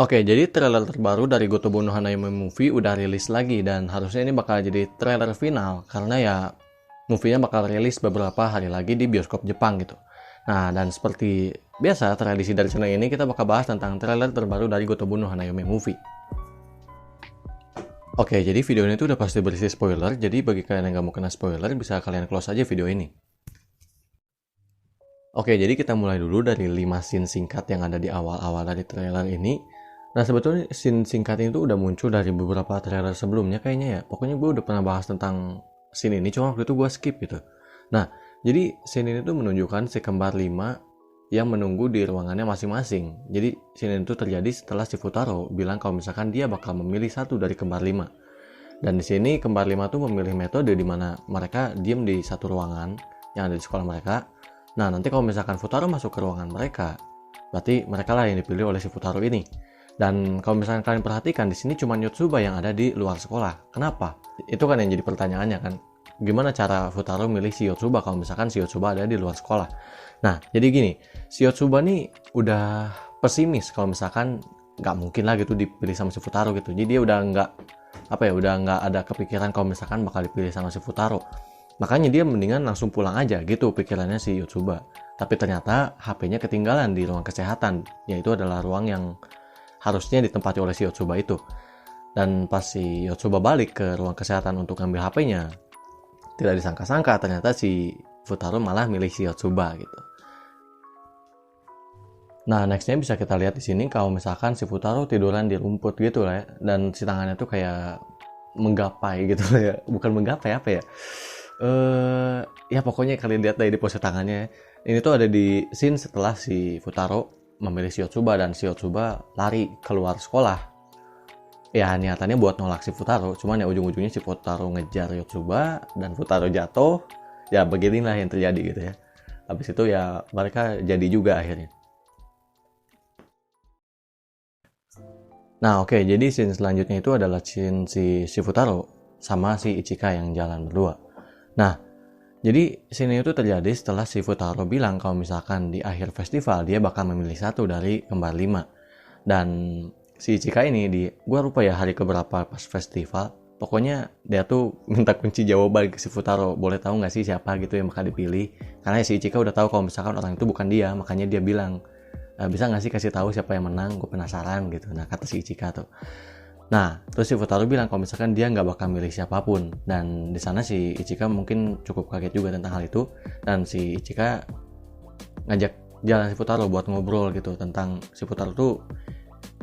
Oke, jadi trailer terbaru dari Gotobu no Hanayome Movie udah rilis lagi dan harusnya ini bakal jadi trailer final karena ya movie-nya bakal rilis beberapa hari lagi di bioskop Jepang gitu. Nah, dan seperti biasa tradisi dari channel ini kita bakal bahas tentang trailer terbaru dari Gotobu no Hanayome Movie. Oke, jadi video ini tuh udah pasti berisi spoiler, jadi bagi kalian yang gak mau kena spoiler bisa kalian close aja video ini. Oke, jadi kita mulai dulu dari 5 scene singkat yang ada di awal-awal dari trailer ini. Nah, sebetulnya scene singkat ini tuh udah muncul dari beberapa trailer sebelumnya kayaknya ya. Pokoknya gue udah pernah bahas tentang scene ini, cuma waktu itu gue skip gitu. Nah, jadi scene ini tuh menunjukkan si kembar 5 yang menunggu di ruangannya masing-masing. Jadi scene itu terjadi setelah si Futaro bilang kalau misalkan dia bakal memilih satu dari kembar 5. Dan di sini kembar 5 tuh memilih metode di mana mereka diem di satu ruangan yang ada di sekolah mereka. Nah, nanti kalau misalkan Futaro masuk ke ruangan mereka, berarti mereka lah yang dipilih oleh si Futaro ini. Dan kalau misalkan kalian perhatikan, di sini cuma Yotsuba yang ada di luar sekolah. Kenapa? Itu kan yang jadi pertanyaannya kan. Gimana cara Futaro milih si Yotsuba kalau misalkan si Yotsuba ada di luar sekolah? Nah, jadi gini, si Yotsuba nih udah pesimis kalau misalkan nggak mungkin lah gitu dipilih sama si Futaro gitu. Jadi dia udah nggak ada kepikiran kalau misalkan bakal dipilih sama si Futaro. Makanya dia mendingan langsung pulang aja gitu pikirannya si Yotsuba. Tapi ternyata HP-nya ketinggalan di ruang kesehatan, yaitu adalah ruang yang harusnya ditempati oleh si Yotsuba itu. Dan pas si Yotsuba balik ke ruang kesehatan untuk ngambil HP-nya, tidak disangka-sangka ternyata si Futaro malah milih si Yotsuba gitu. Nah, nextnya bisa kita lihat di sini kalau misalkan si Futaro tiduran di rumput gitu lah ya, dan si tangannya tuh kayak menggapai gitu lah ya, bukan menggapai apa ya? Ya pokoknya kalian lihat dari pose tangannya. Ini tuh ada di scene setelah si Futaro memilih si Yotsuba dan si Yotsuba lari keluar sekolah. Ya niatannya buat nolak si Futaro, cuman ya ujung-ujungnya si Futaro ngejar Yotsuba dan Futaro jatuh. Ya beginilah yang terjadi gitu ya. Habis itu ya mereka jadi juga akhirnya. Nah oke, jadi scene selanjutnya itu adalah scene si Futaro sama si Ichika yang jalan berdua. Nah, jadi scene itu terjadi setelah si Futaro bilang kalau misalkan di akhir festival dia bakal memilih satu dari kembar 5. Dan si Ichika ini gue lupa ya hari keberapa pas festival. Pokoknya dia tuh minta kunci jawaban ke si Futaro. Boleh tahu nggak sih siapa gitu yang bakal dipilih? Karena si Ichika udah tahu kalau misalkan orang itu bukan dia, makanya dia bilang, bisa nggak sih kasih tahu siapa yang menang? Gue penasaran gitu. Nah kata si Ichika tuh. Nah, terus si Futaro bilang kalau misalkan dia nggak bakal milih siapapun. Dan di sana si Ichika mungkin cukup kaget juga tentang hal itu. Dan si Ichika ngajak jalan si Futaro buat ngobrol gitu tentang si Futaro tuh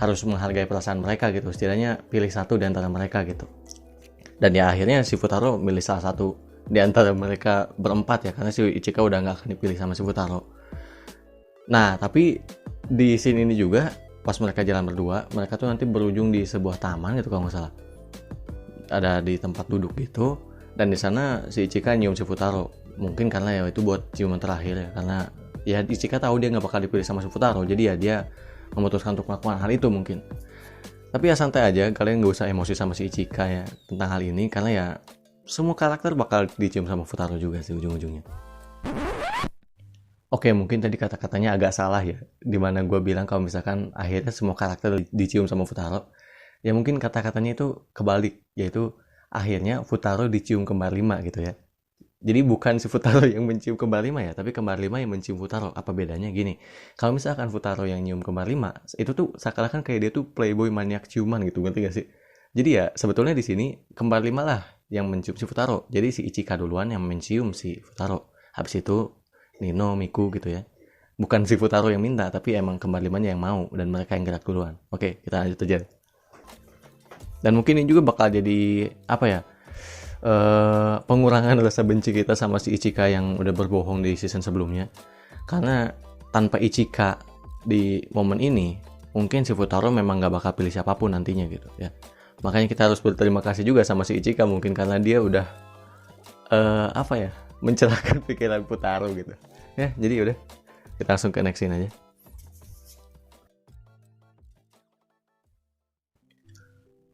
harus menghargai perasaan mereka gitu. Setidaknya pilih satu di antara mereka gitu. Dan ya akhirnya si Futaro milih salah satu di antara mereka berempat ya. Karena si Ichika udah nggak akan dipilih sama si Futaro. Nah, tapi di scene ini juga pas mereka jalan berdua, mereka tuh nanti berujung di sebuah taman gitu kalau nggak salah. Ada di tempat duduk gitu, dan di sana si Ichika nyium si Futaro. Mungkin karena ya itu buat ciuman terakhir ya, karena ya Ichika tahu dia nggak bakal dipilih sama si Futaro, jadi ya dia memutuskan untuk melakukan hal itu mungkin. Tapi ya santai aja, kalian nggak usah emosi sama si Ichika ya tentang hal ini, karena ya semua karakter bakal dicium sama Futaro juga sih ujung-ujungnya. Oke, mungkin tadi kata-katanya agak salah ya. Dimana gue bilang kalau misalkan akhirnya semua karakter dicium sama Futaro. Ya mungkin kata-katanya itu kebalik. Yaitu akhirnya Futaro dicium kembar 5 gitu ya. Jadi bukan si Futaro yang mencium kembar 5 ya. Tapi kembar 5 yang mencium Futaro. Apa bedanya? Gini. Kalau misalkan Futaro yang nyium kembar 5. Itu tuh seakan-akan kayak dia tuh playboy maniak ciuman gitu. Ngerti gak sih? Jadi ya sebetulnya di sini kembar 5 lah yang mencium si Futaro. Jadi si Ichika duluan yang mencium si Futaro. Habis itu Nino, Miku gitu ya. Bukan si Futaro yang minta, tapi emang kembar 5-nya yang mau dan mereka yang gerak duluan. Oke, kita lanjut aja. Dan mungkin ini juga bakal jadi apa ya? Pengurangan rasa benci kita sama si Ichika yang udah berbohong di season sebelumnya. Karena tanpa Ichika di momen ini, mungkin si Futaro memang gak bakal pilih siapapun nantinya gitu ya. Makanya kita harus berterima kasih juga sama si Ichika mungkin karena dia udah mencerahkan pikiran Futaro gitu ya. Jadi udah kita langsung ke next scene aja.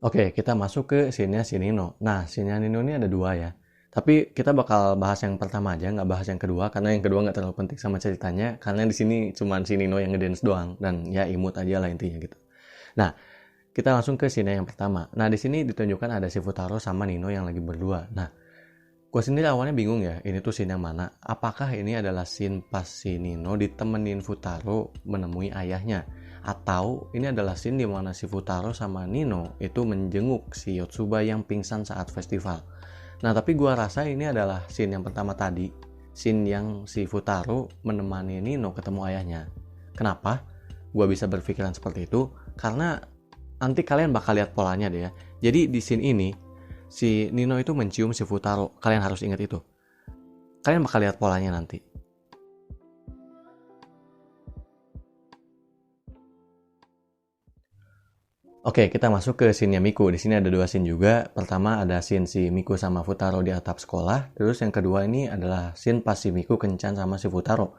Oke, kita masuk ke scene-nya si Nino. Nah, scene-nya Nino ini ada 2 ya. Tapi kita bakal bahas yang pertama aja, nggak bahas yang kedua karena yang kedua nggak terlalu penting sama ceritanya. Karena di sini cuma si Nino yang ngedance doang dan ya imut aja lah intinya gitu. Nah, kita langsung ke scene yang pertama. Nah, di sini ditunjukkan ada si Futaro sama Nino yang lagi berdua. Nah, gue sendiri awalnya bingung ya, ini tuh scene yang mana? Apakah ini adalah scene pas si Nino ditemenin Futaro menemui ayahnya? Atau ini adalah scene di mana si Futaro sama Nino itu menjenguk si Yotsuba yang pingsan saat festival. Nah, tapi gue rasa ini adalah scene yang pertama tadi. Scene yang si Futaro menemani Nino ketemu ayahnya. Kenapa? Gue bisa berpikiran seperti itu karena nanti kalian bakal lihat polanya deh ya. Jadi di scene ini si Nino itu mencium si Futaro. Kalian harus ingat itu. Kalian bakal lihat polanya nanti. Oke, kita masuk ke scene-nya Miku. Di sini ada dua scene juga. Pertama ada scene si Miku sama Futaro di atap sekolah. Terus yang kedua ini adalah scene pas si Miku kencan sama si Futaro.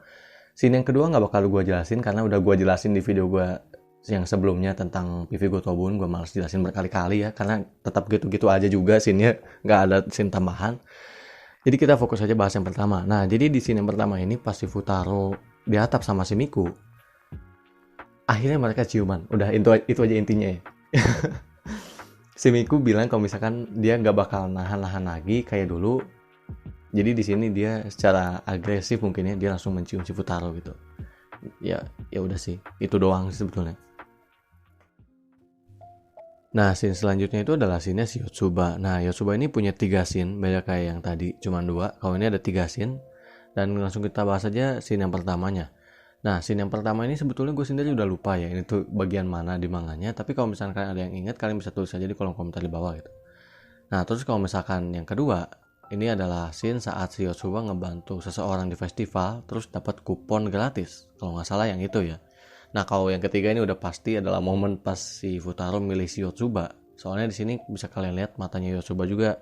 Scene yang kedua nggak bakal gue jelasin karena udah gue jelasin di video gue yang sebelumnya tentang PV Gotobun. Gue males jelasin berkali-kali ya karena tetap gitu-gitu aja juga scene-nya, nggak ada scene tambahan. Jadi kita fokus aja bahas yang pertama. Nah, jadi di scene yang pertama ini pas si Futaro di atap sama si Miku, akhirnya mereka ciuman. Udah itu aja intinya ya. Si Miku bilang kalau misalkan dia nggak bakal nahan-nahan lagi kayak dulu. Jadi di sini dia secara agresif mungkin ya, dia langsung mencium si Futaro gitu. Ya udah sih, itu doang sih sebetulnya. Nah, scene selanjutnya itu adalah scene si Yotsuba. Nah, Yotsuba ini punya 3 scene, beda kayak yang tadi, cuma 2. Kalau ini ada 3 scene. Dan langsung kita bahas aja scene yang pertamanya. Nah, scene yang pertama ini sebetulnya gue sendiri udah lupa ya, ini tuh bagian mana di manganya. Tapi kalau misalkan kalian ada yang ingat, kalian bisa tulis aja di kolom komentar di bawah gitu. Nah, terus kalau misalkan yang kedua, ini adalah scene saat si Yotsuba ngebantu seseorang di festival, terus dapat kupon gratis. Kalau nggak salah yang itu ya. Nah, kalau yang ketiga ini udah pasti adalah momen pas si Futaro milih si Yotsuba. Soalnya di sini bisa kalian lihat matanya Yotsuba juga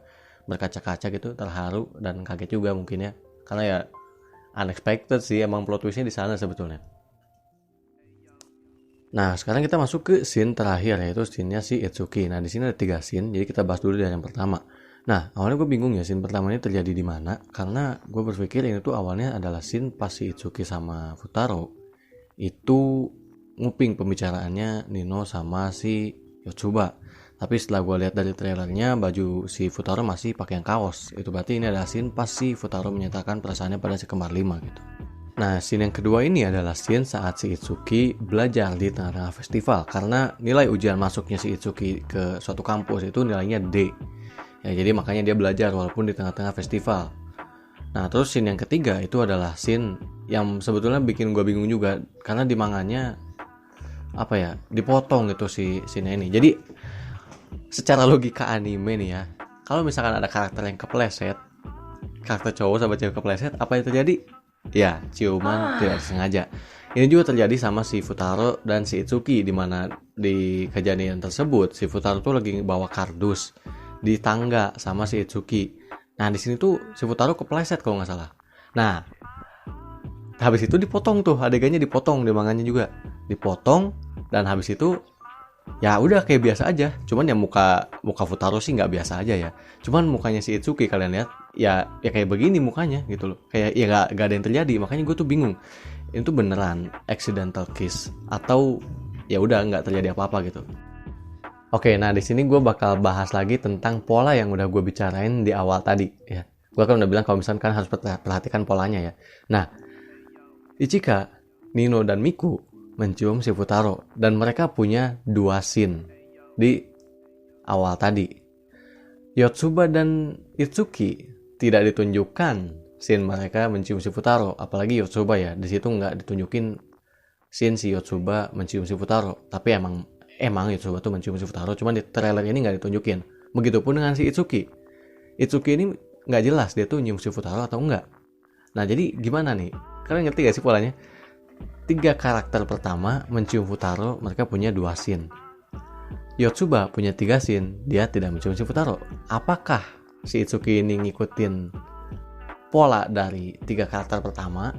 berkaca-kaca gitu, terharu dan kaget juga mungkin ya. Karena ya unexpected sih, emang plot twistnya di sana sebetulnya. Nah, sekarang kita masuk ke scene terakhir, yaitu scene-nya si Itsuki. Nah, di sini ada 3 scene, jadi kita bahas dulu dari yang pertama. Nah, awalnya gue bingung ya scene pertama ini terjadi di mana, karena gue berpikir ini tuh awalnya adalah scene pas si Itsuki sama Futaro itu nguping pembicaraannya Nino sama si Yotsuba. Tapi setelah gue lihat dari trailernya, baju si Futaro masih pakai yang kaos. Itu berarti ini adalah scene pas si Futaro menyatakan perasaannya pada si kembar 5 gitu. Nah, scene yang kedua ini adalah scene saat si Itsuki belajar di tengah-tengah festival. Karena nilai ujian masuknya si Itsuki ke suatu kampus itu nilainya D. Ya, jadi makanya dia belajar walaupun di tengah-tengah festival. Nah, terus scene yang ketiga itu adalah scene yang sebetulnya bikin gue bingung juga. Karena di manganya, dipotong gitu si scene ini. Jadi, secara logika anime nih ya, kalau misalkan ada karakter yang kepleset, karakter cowok sama cewek kepleset, apa yang terjadi? Ya, ciuman tidak disengaja. Ini juga terjadi sama si Futaro dan si Itsuki, di mana di kejadian tersebut si Futaro tuh lagi bawa kardus di tangga sama si Itsuki. Nah, di sini tuh si Futaro kepleset kalau nggak salah. Nah, habis itu dipotong tuh, adegannya dipotong di manganya juga. Dipotong dan habis itu ya udah kayak biasa aja. Cuman ya muka Futaro sih nggak biasa aja ya. Cuman mukanya si Itsuki kalian lihat ya kayak begini mukanya gitu loh. Kayak ya nggak ada yang terjadi. Makanya gue tuh bingung. Ini tuh beneran accidental kiss atau ya udah nggak terjadi apa-apa gitu. Oke, nah di sini gue bakal bahas lagi tentang pola yang udah gue bicarain di awal tadi ya. Gue kan udah bilang kalau misalkan kan harus perhatikan polanya ya. Nah, Ichika, Nino dan Miku mencium si Futaro dan mereka punya 2 scene di awal tadi. Yotsuba dan Itsuki tidak ditunjukkan scene mereka mencium si Futaro, apalagi Yotsuba ya. Di situ nggak ditunjukin scene si Yotsuba mencium si Futaro, tapi emang Yotsuba tuh mencium si Futaro, cuman di trailer ini nggak ditunjukin. Begitupun dengan si Itsuki. Itsuki ini nggak jelas dia tuh nyium si Futaro atau enggak. Nah, jadi gimana nih? Kalian ngerti gak sih polanya? 3 karakter pertama mencium Futaro, mereka punya 2 scene. Yotsuba punya 3 scene, dia tidak mencium si Futaro. Apakah si Itsuki ini ngikutin pola dari 3 karakter pertama,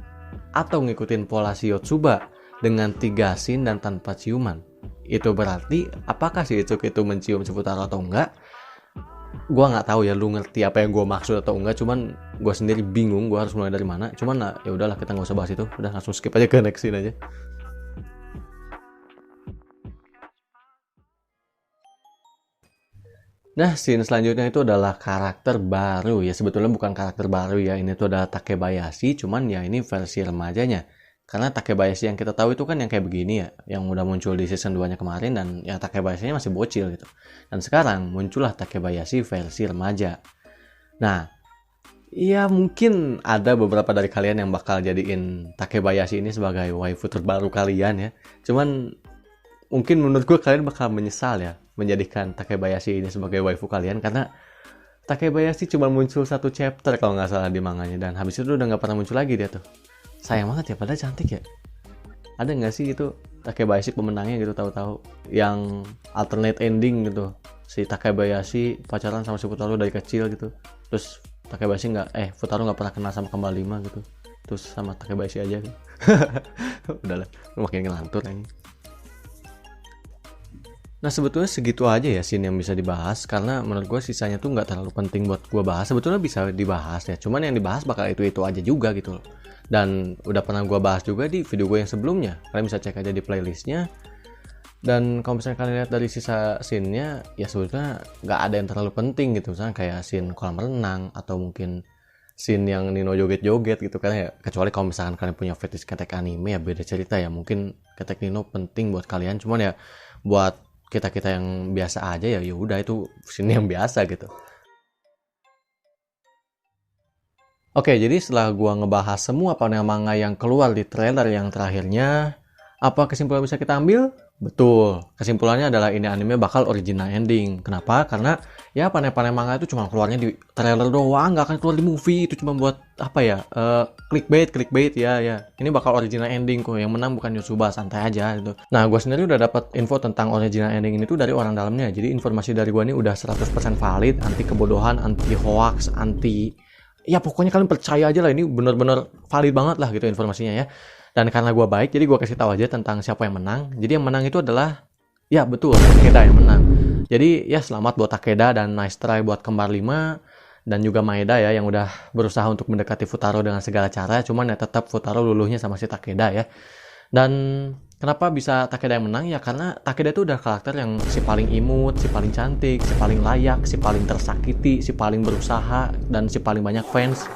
atau ngikutin pola si Yotsuba dengan 3 scene dan tanpa ciuman? Itu berarti apakah si Itsuki itu mencium si Futaro atau enggak? Gua nggak tahu ya lu ngerti apa yang gue maksud atau enggak, cuman gue sendiri bingung gue harus mulai dari mana. Cuman ya udahlah, kita nggak usah bahas itu, udah langsung skip aja ke next scene aja. Nah, scene selanjutnya itu adalah karakter baru ya. Sebetulnya bukan karakter baru ya. Ini tuh adalah Takebayashi, cuman ya ini versi remajanya. Karena Takebayashi yang kita tahu itu kan yang kayak begini ya, yang udah muncul di season 2-nya kemarin dan ya Takebayashi-nya masih bocil gitu. Dan sekarang muncullah Takebayashi versi remaja. Nah, ya mungkin ada beberapa dari kalian yang bakal jadiin Takebayashi ini sebagai waifu terbaru kalian ya. Cuman mungkin menurut gue kalian bakal menyesal ya menjadikan Takebayashi ini sebagai waifu kalian, karena Takebayashi cuma muncul satu chapter kalau nggak salah di manganya, dan habis itu udah nggak pernah muncul lagi dia tuh. Sayang banget ya, padahal cantik ya. Ada nggak sih itu Takebayashi pemenangnya gitu, tahu-tahu yang alternate ending gitu, si Takebayashi pacaran sama si Futaro dari kecil gitu, terus Takebayashi Futaro nggak pernah kenal sama kembali lima gitu, terus sama Takebayashi aja gitu. Udahlah, makin ngelantur ini. Nah, sebetulnya segitu aja ya scene yang bisa dibahas, karena menurut gue sisanya tuh nggak terlalu penting buat gue bahas. Sebetulnya bisa dibahas ya, cuman yang dibahas bakal itu-itu aja juga gitu loh. Dan udah pernah gue bahas juga di video gue yang sebelumnya, kalian bisa cek aja di playlistnya. Dan kalau misalnya kalian lihat dari sisa scene-nya, ya sebetulnya nggak ada yang terlalu penting gitu. Misalnya kayak scene kolam renang, atau mungkin scene yang Nino joget-joget gitu kan ya. Kecuali kalau misalkan kalian punya fetish ketek anime ya beda cerita ya. Mungkin ketek Nino penting buat kalian, cuman ya buat kita yang biasa aja ya udah itu scene yang biasa gitu. Oke, jadi setelah gua ngebahas semua panel manga yang keluar di trailer yang terakhirnya, apa kesimpulan bisa kita ambil? Betul, kesimpulannya adalah ini anime bakal original ending. Kenapa? Karena ya panel-panel manga itu cuma keluarnya di trailer doang, nggak akan keluar di movie. Itu cuma buat apa ya? Clickbait ya. Ini bakal original ending kok. Yang menang bukan Yosuba, santai aja gitu. Nah, gue sendiri udah dapat info tentang original ending ini tuh dari orang dalamnya. Jadi informasi dari gue ini udah 100% valid, anti kebodohan, anti hoax, ya pokoknya kalian percaya aja lah, ini bener-bener valid banget lah gitu informasinya ya. Dan karena gue baik, jadi gue kasih tahu aja tentang siapa yang menang. Jadi yang menang itu adalah, ya betul, Takeda yang menang. Jadi ya selamat buat Takeda dan nice try buat kembar 5. Dan juga Maeda ya yang udah berusaha untuk mendekati Futaro dengan segala cara. Cuman ya tetap Futaro luluhnya sama si Takeda ya. Dan kenapa bisa Takeda yang menang? Ya karena Takeda itu udah karakter yang si paling imut, si paling cantik, si paling layak, si paling tersakiti, si paling berusaha, dan si paling banyak fans.